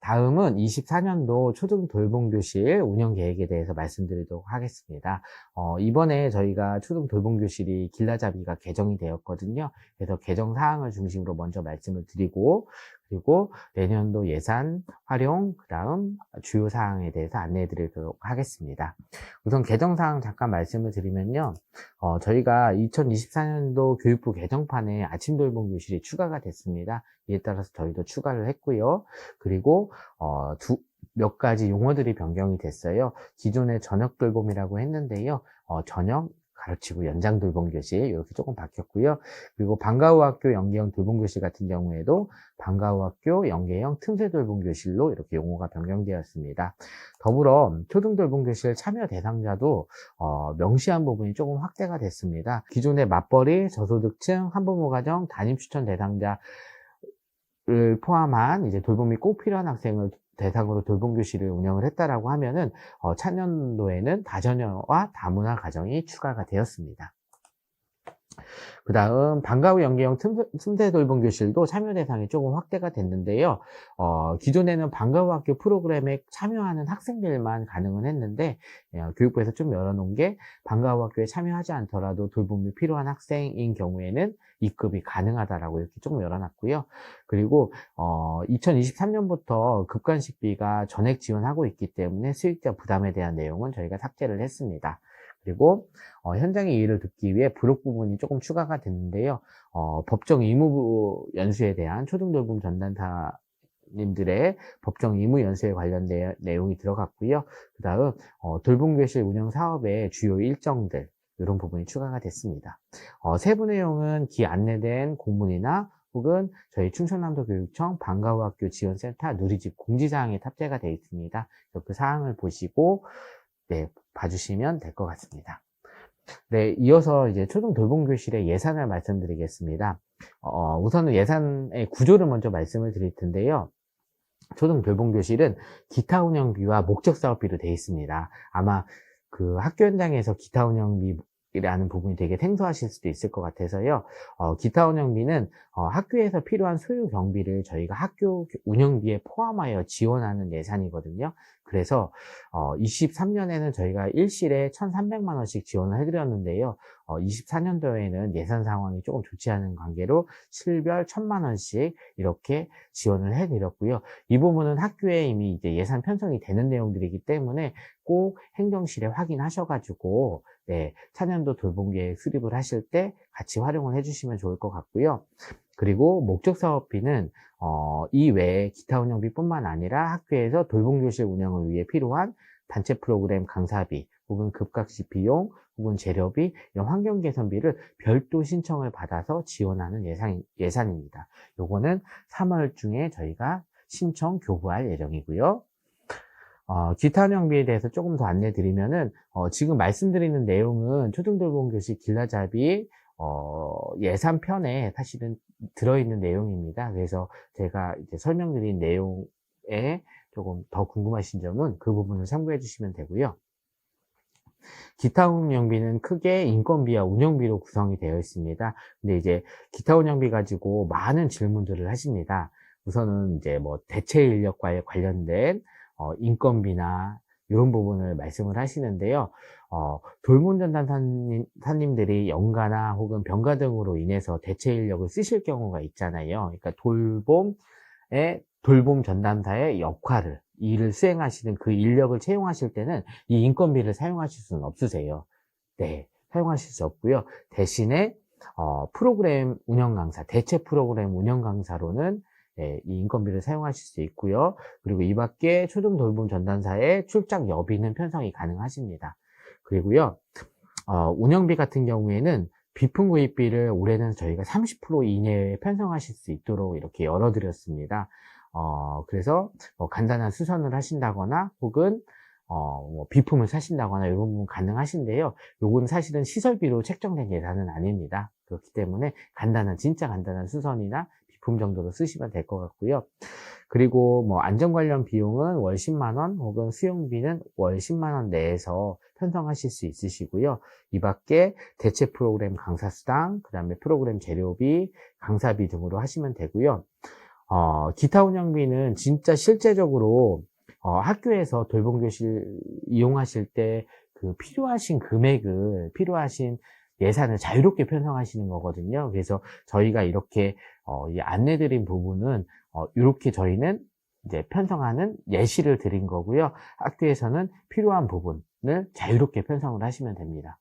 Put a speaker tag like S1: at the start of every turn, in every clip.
S1: 다음은 24년도 초등 돌봄교실 운영 계획에 대해서 말씀드리도록 하겠습니다. 이번에 저희가 초등 돌봄교실이 길라잡이가 개정이 되었거든요. 그래서 개정 사항을 중심으로 먼저 말씀을 드리고, 그리고 내년도 예산 활용, 그 다음 주요 사항에 대해서 안내해 드리도록 하겠습니다. 우선 개정 사항 잠깐 말씀을 드리면요. 저희가 2024년도 교육부 개정판에 아침 돌봄 교실이 추가가 됐습니다. 이에 따라서 저희도 추가를 했고요. 그리고 몇 가지 용어들이 변경이 됐어요. 기존에 저녁 돌봄이라고 했는데요. 저녁 가르치고 연장 돌봄교실 이렇게 조금 바뀌었고요. 그리고 방과 후 학교 연계형 돌봄교실 같은 경우에도 방과 후 학교 연계형 틈새 돌봄교실로 이렇게 용어가 변경되었습니다. 더불어 초등 돌봄교실 참여 대상자도 명시한 부분이 조금 확대가 됐습니다. 기존의 맞벌이, 저소득층, 한부모 가정, 담임 추천 대상자를 포함한 이제 돌봄이 꼭 필요한 학생을 대상으로 돌봄교실을 운영을 했다라고 하면은 차년도에는 다자녀와 다문화 가정이 추가가 되었습니다. 그 다음 방과 후 연계형 틈새 돌봄 교실도 참여 대상이 조금 확대가 됐는데요. 기존에는 방과 후 학교 프로그램에 참여하는 학생들만 가능은 했는데 교육부에서 좀 열어놓은 게 방과 후 학교에 참여하지 않더라도 돌봄이 필요한 학생인 경우에는 입급이 가능하다라고 이렇게 조금 열어놨고요. 그리고 2023년부터 급간식비가 전액 지원하고 있기 때문에 수익자 부담에 대한 내용은 저희가 삭제를 했습니다. 그리고 현장의 이의를 듣기 위해 부록 부분이 조금 추가가 됐는데요. 법정 의무 연수에 대한 초등돌봄 전담사님들의 법정 의무 연수에 관련된 내용이 들어갔고요. 그 다음 돌봄교실 운영 사업의 주요 일정들 이런 부분이 추가가 됐습니다. 세부 내용은 기 안내된 공문이나 혹은 저희 충청남도 교육청 방과 후 학교 지원센터 누리집 공지사항에 탑재가 되어 있습니다. 그 사항을 보시고 봐주시면 될 것 같습니다. 네, 이어서 이제 초등 돌봄교실의 예산을 말씀드리겠습니다. 우선은 예산의 구조를 먼저 말씀을 드릴 텐데요. 초등 돌봄교실은 기타 운영비와 목적 사업비로 되어 있습니다. 아마 그 학교 현장에서 기타 운영비라는 부분이 되게 생소하실 수도 있을 것 같아서요. 기타 운영비는 학교에서 필요한 소요 경비를 저희가 학교 운영비에 포함하여 지원하는 예산이거든요. 그래서 23년에는 저희가 일실에 1,300만 원씩 지원을 해드렸는데요. 24년도에는 예산 상황이 조금 좋지 않은 관계로 실별 1,000만 원씩 이렇게 지원을 해드렸고요. 이 부분은 학교에 이미 이제 예산 편성이 되는 내용들이기 때문에 꼭 행정실에 확인하셔가지고 차년도 돌봄계획 수립을 하실 때 같이 활용을 해주시면 좋을 것 같고요. 그리고 목적 사업비는 이 외에 기타 운영비뿐만 아니라 학교에서 돌봄교실 운영을 위해 필요한 단체 프로그램 강사비 혹은 급각식 비용 혹은 재료비 이런 환경 개선비를 별도 신청을 받아서 지원하는 예산입니다. 요거는 3월 중에 저희가 신청 교부할 예정이고요. 기타 운영비에 대해서 조금 더 안내 드리면은 지금 말씀드리는 내용은 초등돌봄교실 길라잡이 예산편에 사실은 들어있는 내용입니다. 그래서 제가 이제 설명드린 내용에 조금 더 궁금하신 점은 그 부분을 참고해 주시면 되고요. 기타 운영비는 크게 인건비와 운영비로 구성이 되어 있습니다. 근데 이제 기타 운영비 가지고 많은 질문들을 하십니다. 우선은 이제 뭐 대체 인력과 관련된 인건비나 이런 부분을 말씀을 하시는데요. 돌봄전담사님들이 연가나 혹은 병가 등으로 인해서 대체 인력을 쓰실 경우가 있잖아요. 그러니까 돌봄 전담사의 역할을, 일을 수행하시는 그 인력을 채용하실 때는 이 인건비를 사용하실 수는 없으세요. 네, 사용하실 수 없고요. 대신에 프로그램 운영 강사, 대체 프로그램 운영 강사로는 이 인건비를 사용하실 수 있고요. 그리고 이 밖에 초등 돌봄 전담사의 출장 여비는 편성이 가능하십니다. 그리고요, 운영비 같은 경우에는 비품 구입비를 올해는 저희가 30% 이내에 편성하실 수 있도록 이렇게 열어드렸습니다. 그래서 간단한 수선을 하신다거나 혹은 비품을 사신다거나 이런 부분 가능하신데요. 요거는 사실은 시설비로 책정된 예산은 아닙니다. 그렇기 때문에 진짜 간단한 수선이나 비품 정도로 쓰시면 될 것 같고요. 그리고 뭐 안전 관련 비용은 월 10만 원 혹은 수용비는 월 10만 원 내에서 편성하실 수 있으시고요. 이 밖에 대체 프로그램 강사 수당, 그 다음에 프로그램 재료비, 강사비 등으로 하시면 되고요. 기타 운영비는 진짜 실제적으로 학교에서 돌봄교실 이용하실 때 그 필요하신 금액을, 필요하신 예산을 자유롭게 편성하시는 거거든요. 그래서 저희가 이렇게 이 안내드린 부분은 이렇게 저희는 이제 편성하는 예시를 드린 거고요. 학교에서는 필요한 부분을 자유롭게 편성을 하시면 됩니다.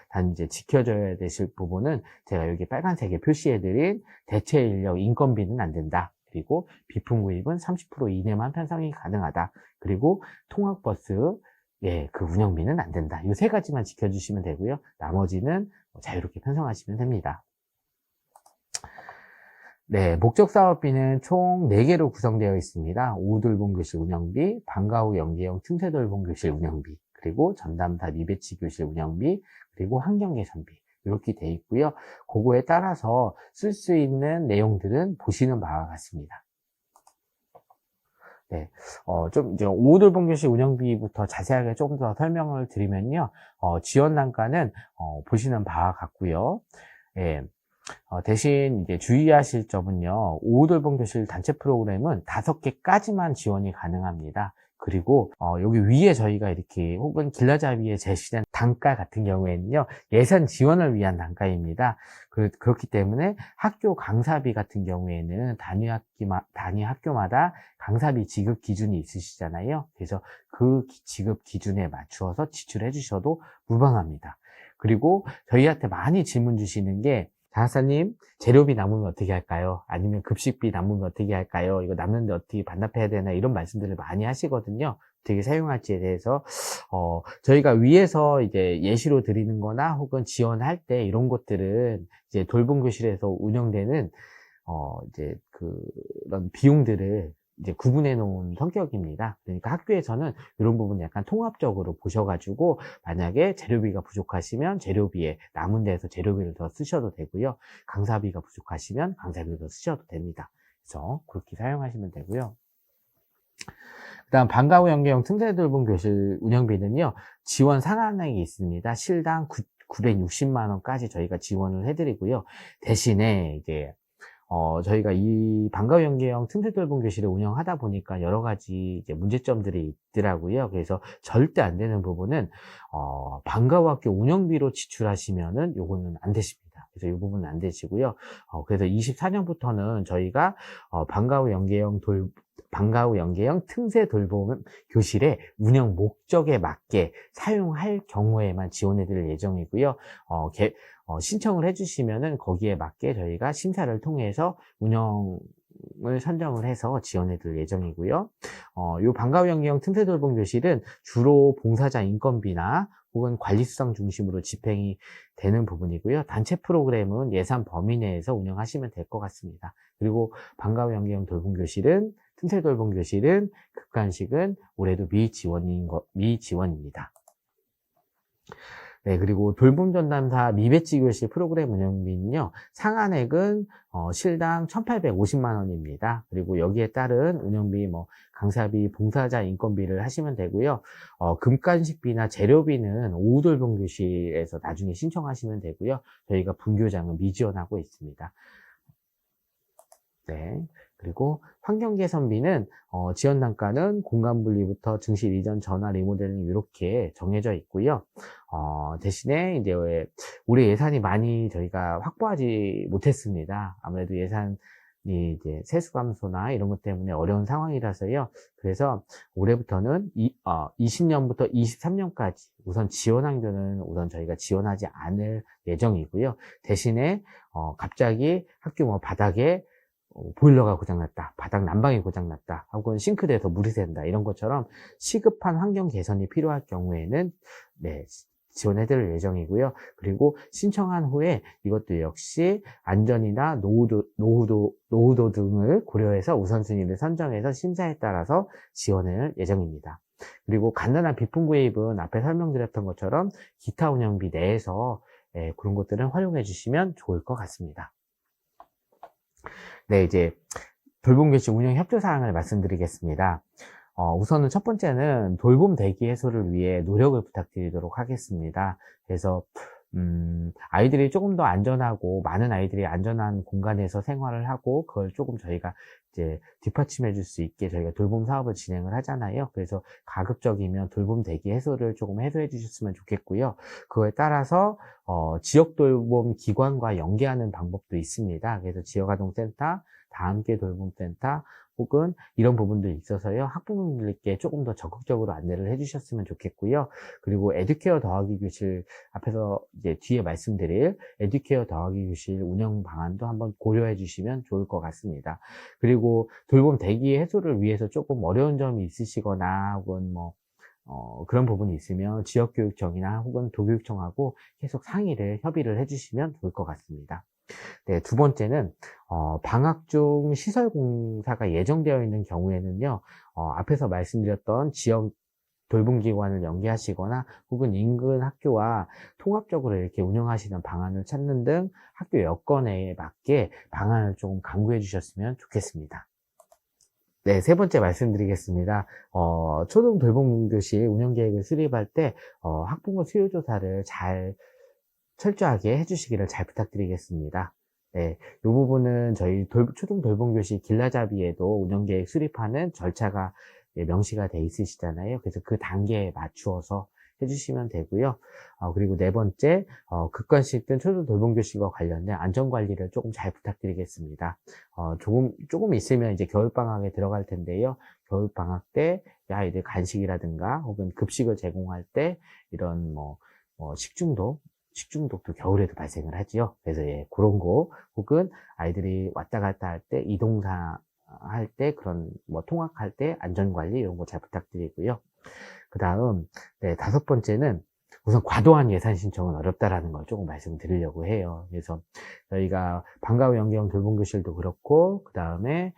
S1: 단 이제 지켜줘야 되실 부분은 제가 여기 빨간색에 표시해드린 대체 인력 인건비는 안 된다. 그리고 비품 구입은 30% 이내만 편성이 가능하다. 그리고 통학버스 그 운영비는 안 된다. 이 세 가지만 지켜주시면 되고요. 나머지는 자유롭게 편성하시면 됩니다. 네, 목적사업비는 총 4개로 구성되어 있습니다. 오후돌봄교실 운영비, 방과 후 연계형 틈새돌봄교실 운영비, 그리고 전담사 미배치 교실 운영비, 그리고 환경개선비 이렇게 되어 있고요. 그거에 따라서 쓸 수 있는 내용들은 보시는 바와 같습니다. 네, 좀 이제 오후돌봄교실 운영비부터 자세하게 조금 더 설명을 드리면요. 지원 단가는 보시는 바와 같고요. 예. 대신 이제 주의하실 점은요, 오후돌봄교실 단체 프로그램은 5개까지만 지원이 가능합니다. 그리고 여기 위에 저희가 이렇게 혹은 길라잡이에 제시된 단가 같은 경우에는요, 예산 지원을 위한 단가입니다. 그렇기 때문에 학교 강사비 같은 경우에는 단위 학교마다 강사비 지급 기준이 있으시잖아요. 그래서 그 지급 기준에 맞추어서 지출해 주셔도 무방합니다. 그리고 저희한테 많이 질문 주시는 게, 장학사님, 재료비 남으면 어떻게 할까요? 아니면 급식비 남으면 어떻게 할까요? 이거 남는데 어떻게 반납해야 되나? 이런 말씀들을 많이 하시거든요. 어떻게 사용할지에 대해서, 저희가 위에서 이제 예시로 드리는 거나 혹은 지원할 때 이런 것들은 이제 돌봄교실에서 운영되는, 이제 그런 비용들을 이제 구분해 놓은 성격입니다. 그러니까 학교에서는 이런 부분을 약간 통합적으로 보셔가지고 만약에 재료비가 부족하시면 재료비에 남은 데에서 재료비를 더 쓰셔도 되고요. 강사비가 부족하시면 강사비를 더 쓰셔도 됩니다. 그래서 그렇게 사용하시면 되고요. 그 다음 방과 후 연계형 틈새돌봄 교실 운영비는요. 지원 상한액이 있습니다. 실당 960만 원까지 저희가 지원을 해드리고요. 대신에 이제 저희가 이 방과 후 연계형 틈새돌봄 교실을 운영하다 보니까 여러 가지 이제 문제점들이 있더라고요. 그래서 절대 안 되는 부분은, 방과 후 학교 운영비로 지출하시면은 요거는 안 되십니다. 그래서 이 부분은 안 되시고요. 그래서 24년부터는 저희가, 방과 후 연계형 틈새 돌봄 교실의 운영 목적에 맞게 사용할 경우에만 지원해 드릴 예정이고요. 신청을 해주시면은 거기에 맞게 저희가 심사를 통해서 운영을 선정을 해서 지원해 드릴 예정이고요. 요 방과 후 연계형 틈새 돌봄 교실은 주로 봉사자 인건비나 혹은 관리 수당 중심으로 집행이 되는 부분이고요. 단체 프로그램은 예산 범위 내에서 운영하시면 될 것 같습니다. 그리고 방과 후 연계형 돌봄 교실은 틈새 돌봄 교실은 급간식은 올해도 미지원입니다. 네, 그리고 돌봄 전담사 미배치 교실 프로그램 운영비는요, 상한액은 실당 1,850만 원입니다. 그리고 여기에 따른 운영비, 강사비, 봉사자 인건비를 하시면 되고요. 금간식비나 재료비는 오후돌봄 교실에서 나중에 신청하시면 되고요. 저희가 분교장은 미지원하고 있습니다. 네. 그리고 환경개선비는 지원 단가는 공간 분리부터 증실 이전, 전화, 리모델링 이렇게 정해져 있고요. 대신에 이제 올해 예산이 많이 저희가 확보하지 못했습니다. 아무래도 예산이 이제 세수 감소나 이런 것 때문에 어려운 상황이라서요. 그래서 올해부터는 20년부터 23년까지 우선 지원 학교는 우선 저희가 지원하지 않을 예정이고요. 대신에 갑자기 학교 바닥에 보일러가 고장났다, 바닥 난방이 고장났다, 혹은 싱크대에서 물이 샌다, 이런 것처럼 시급한 환경 개선이 필요할 경우에는 지원해드릴 예정이고요. 그리고 신청한 후에 이것도 역시 안전이나 노후도 등을 고려해서 우선순위를 선정해서 심사에 따라서 지원할 예정입니다. 그리고 간단한 비품 구입은 앞에 설명드렸던 것처럼 기타 운영비 내에서 그런 것들은 활용해 주시면 좋을 것 같습니다. 네, 이제 돌봄교실 운영 협조 사항을 말씀드리겠습니다. 우선은 첫 번째는 돌봄 대기 해소를 위해 노력을 부탁드리도록 하겠습니다. 그래서 아이들이 조금 더 안전하고 많은 아이들이 안전한 공간에서 생활을 하고 그걸 조금 저희가 이제 뒷받침해 줄 수 있게 저희가 돌봄 사업을 진행을 하잖아요. 그래서 가급적이면 돌봄 대기 해소를 조금 해소해 주셨으면 좋겠고요. 그거에 따라서 지역 돌봄 기관과 연계하는 방법도 있습니다. 그래서 지역아동센터, 다함께 돌봄센터 혹은 이런 부분들이 있어서요. 학부모님들께 조금 더 적극적으로 안내를 해주셨으면 좋겠고요. 그리고 에듀케어 더하기 교실 앞에서 이제 뒤에 말씀드릴 에듀케어 더하기 교실 운영 방안도 한번 고려해 주시면 좋을 것 같습니다. 그리고 돌봄 대기 해소를 위해서 조금 어려운 점이 있으시거나 혹은 뭐 그런 부분이 있으면 지역교육청이나 혹은 도교육청하고 계속 상의를 협의를 해주시면 좋을 것 같습니다. 네, 두 번째는 방학 중 시설 공사가 예정되어 있는 경우에는요, 앞에서 말씀드렸던 지역 돌봄기관을 연계하시거나 혹은 인근 학교와 통합적으로 이렇게 운영하시는 방안을 찾는 등 학교 여건에 맞게 방안을 좀 강구해 주셨으면 좋겠습니다. 네, 세 번째 말씀드리겠습니다. 초등 돌봄교실 운영계획을 수립할 때 학부모 수요조사를 잘 철저하게 해주시기를 잘 부탁드리겠습니다. 네, 이 부분은 저희 초등 돌봄교실 길라잡이에도 운영계획 수립하는 절차가 명시가 돼 있으시잖아요. 그래서 그 단계에 맞추어서 해주시면 되고요. 그리고 네 번째, 극관식 등 초등 돌봄교실과 관련된 안전관리를 조금 잘 부탁드리겠습니다. 조금 있으면 이제 겨울방학에 들어갈 텐데요. 겨울방학 때 아이들 간식이라든가 혹은 급식을 제공할 때 이런 식중독도 겨울에도 발생을 하지요. 그래서 그런 거 혹은 아이들이 왔다 갔다 할 때 이동사 할 때 그런 통학할 때 안전관리 이런 거 잘 부탁드리고요. 그 다음 다섯 번째는 우선 과도한 예산 신청은 어렵다라는 걸 조금 말씀드리려고 해요. 그래서 저희가 방과후 연계형 돌봄교실도 그렇고 그 다음에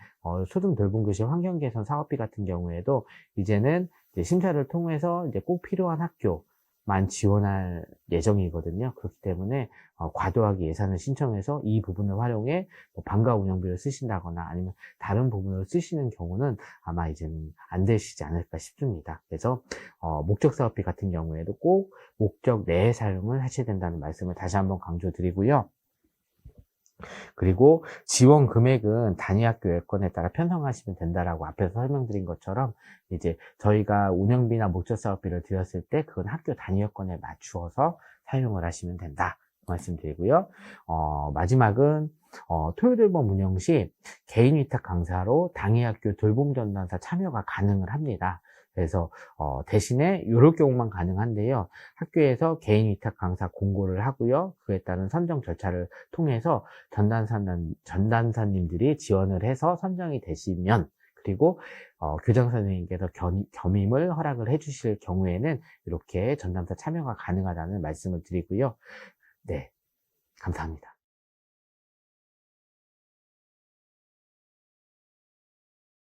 S1: 초등 돌봄교실 환경 개선 사업비 같은 경우에도 이제는 이제 심사를 통해서 이제 꼭 필요한 학교만 지원할 예정이거든요. 그렇기 때문에 과도하게 예산을 신청해서 이 부분을 활용해 방과 운영비를 쓰신다거나 아니면 다른 부분을 쓰시는 경우는 아마 이제는 안 되시지 않을까 싶습니다. 그래서 목적 사업비 같은 경우에도 꼭 목적 내에 사용을 하셔야 된다는 말씀을 다시 한번 강조드리고요. 그리고 지원 금액은 단위 학교 여건에 따라 편성하시면 된다라고 앞에서 설명드린 것처럼 이제 저희가 운영비나 목적 사업비를 드렸을 때 그건 학교 단위 여건에 맞추어서 사용을 하시면 된다 말씀드리고요. 마지막은 토요돌봄 운영 시 개인 위탁 강사로 당해 학교 돌봄 전담사 참여가 가능을 합니다. 그래서 대신에 이럴 경우만 가능한데요. 학교에서 개인 위탁 강사 공고를 하고요. 그에 따른 선정 절차를 통해서 전담사님들이 지원을 해서 선정이 되시면 그리고 교장 선생님께서 겸임을 허락을 해주실 경우에는 이렇게 전담사 참여가 가능하다는 말씀을 드리고요. 네, 감사합니다.